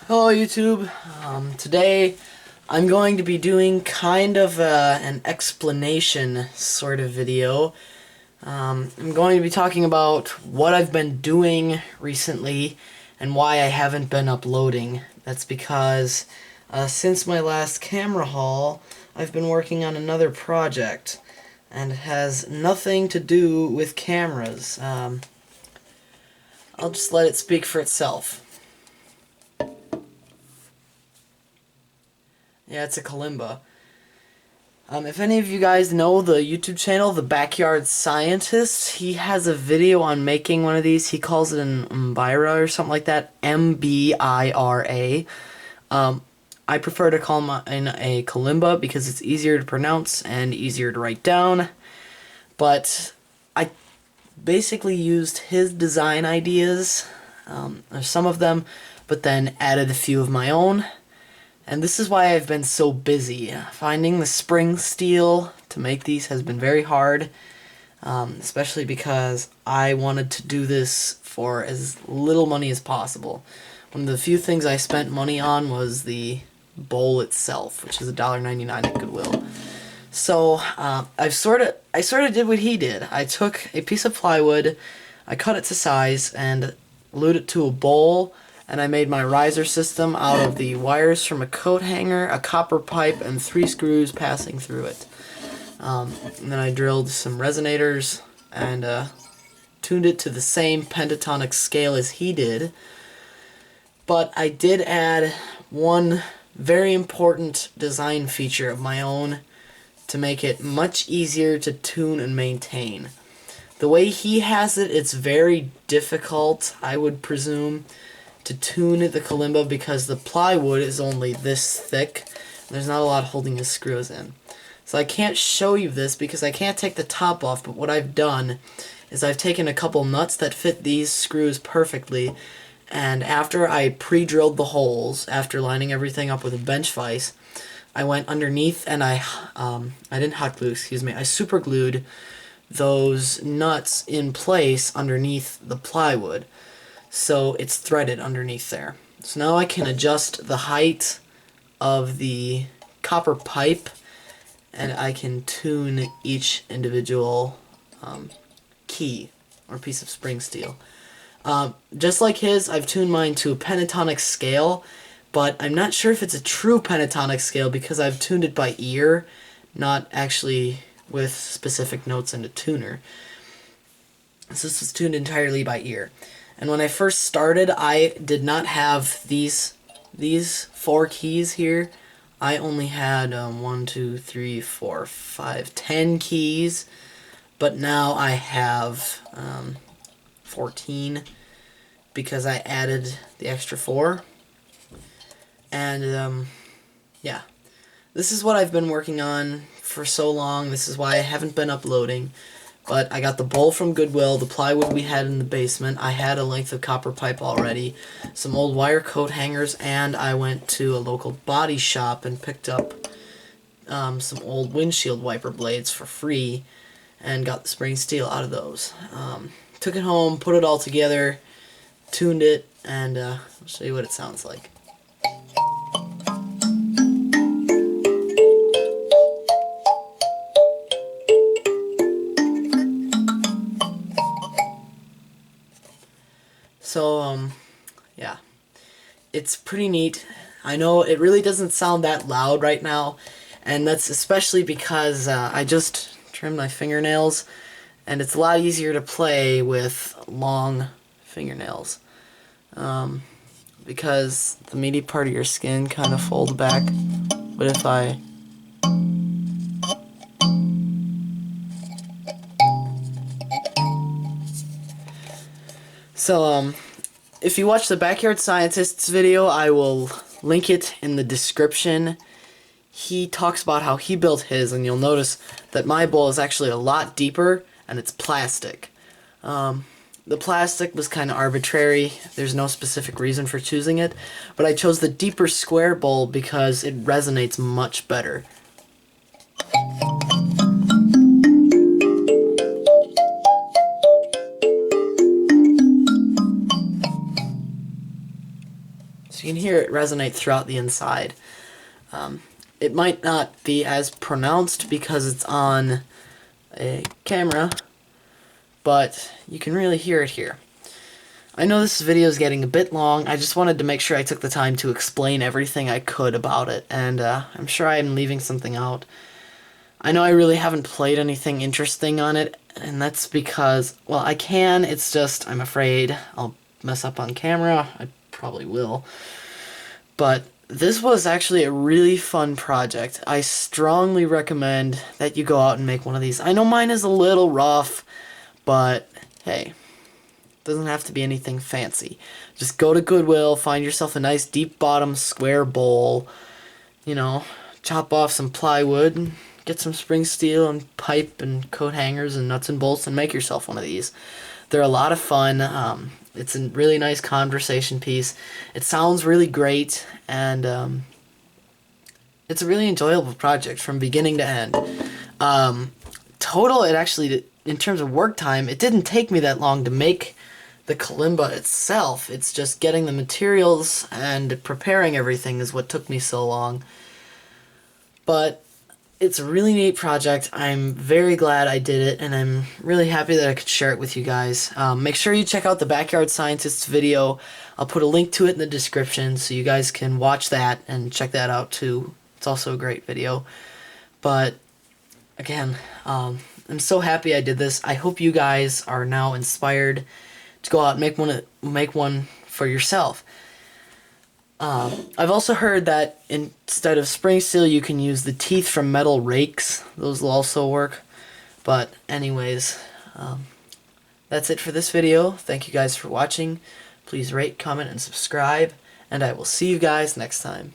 Hello YouTube. Today I'm going to be doing kind of an explanation sort of video. I'm going to be talking about what I've been doing recently and why I haven't been uploading. That's because since my last camera haul, I've been working on another project and it has nothing to do with cameras. I'll just let it speak for itself. Yeah, it's a kalimba. If any of you guys know the YouTube channel, The Backyard Scientist, he has a video on making one of these. He calls it an Mbira or something like that. M-B-I-R-A. I prefer to call mine a kalimba because it's easier to pronounce and easier to write down. But I basically used his design ideas, or some of them, but then added a few of my own. And this is why I've been so busy. Finding the spring steel to make these has been very hard, especially because I wanted to do this for as little money as possible. One of the few things I spent money on was the bowl itself, which is $1.99 at Goodwill. So I sort of did what he did. I took a piece of plywood, I cut it to size, and glued it to a bowl. And I made my riser system out of the wires from a coat hanger, a copper pipe, and 3 screws passing through it. And then I drilled some resonators and tuned it to the same pentatonic scale as he did. But I did add one very important design feature of my own to make it much easier to tune and maintain. The way he has it, it's very difficult, I would presume, to tune the kalimba because the plywood is only this thick. There's not a lot holding the screws in. So I can't show you this because I can't take the top off, but what I've done is I've taken a couple nuts that fit these screws perfectly, and after I pre-drilled the holes, after lining everything up with a bench vise, I went underneath and I didn't hot glue, excuse me, I super glued those nuts in place underneath the plywood. So it's threaded underneath there. So now I can adjust the height of the copper pipe and I can tune each individual key or piece of spring steel. Just like his, I've tuned mine to a pentatonic scale, but I'm not sure if it's a true pentatonic scale because I've tuned it by ear, not actually with specific notes in a tuner. So this is tuned entirely by ear. And when I first started, I did not have these 4 keys here. I only had 1, 2, 3, 4, 5, 10 keys. But now I have 14 because I added the extra 4. And yeah, this is what I've been working on for so long. This is why I haven't been uploading. But I got the bowl from Goodwill, the plywood we had in the basement. I had a length of copper pipe already, some old wire coat hangers, and I went to a local body shop and picked up some old windshield wiper blades for free and got the spring steel out of those. Took it home, put it all together, tuned it, and I'll show you what it sounds like. So, yeah, it's pretty neat. I know it really doesn't sound that loud right now, and that's especially because I just trimmed my fingernails, and it's a lot easier to play with long fingernails, because the meaty part of your skin kind of folds back, but if I... So, if you watch the Backyard Scientist's video, I will link it in the description. He talks about how he built his, and you'll notice that my bowl is actually a lot deeper, and it's plastic. The plastic was kind of arbitrary. There's no specific reason for choosing it, but I chose the deeper square bowl because it resonates much better. So you can hear it resonate throughout the inside. It might not be as pronounced because it's on a camera, but you can really hear it here. I know this video is getting a bit long. I just wanted to make sure I took the time to explain everything I could about it, and I'm sure I'm leaving something out. I know I really haven't played anything interesting on it, and that's because, well, I can, it's just I'm afraid I'll mess up on camera. I probably will. But this was actually a really fun project. I strongly recommend that you go out and make one of these. I know mine is a little rough, but hey, doesn't have to be anything fancy. Just go to Goodwill, find yourself a nice deep bottom square bowl, you know, chop off some plywood, and get some spring steel and pipe and coat hangers and nuts and bolts and make yourself one of these. They're a lot of fun. It's a really nice conversation piece. It sounds really great, and it's a really enjoyable project from beginning to end. Total, it actually, in terms of work time, it didn't take me that long to make the kalimba itself. It's just getting the materials and preparing everything is what took me so long. But it's a really neat project. I'm very glad I did it, and I'm really happy that I could share it with you guys. Make sure you check out the Backyard Scientist's video. I'll put a link to it in the description so you guys can watch that and check that out too. It's also a great video. But again, I'm so happy I did this. I hope you guys are now inspired to go out and make one for yourself. I've also heard that instead of spring steel, you can use the teeth from metal rakes. Those will also work. But anyways, that's it for this video. Thank you guys for watching. Please rate, comment, and subscribe. And I will see you guys next time.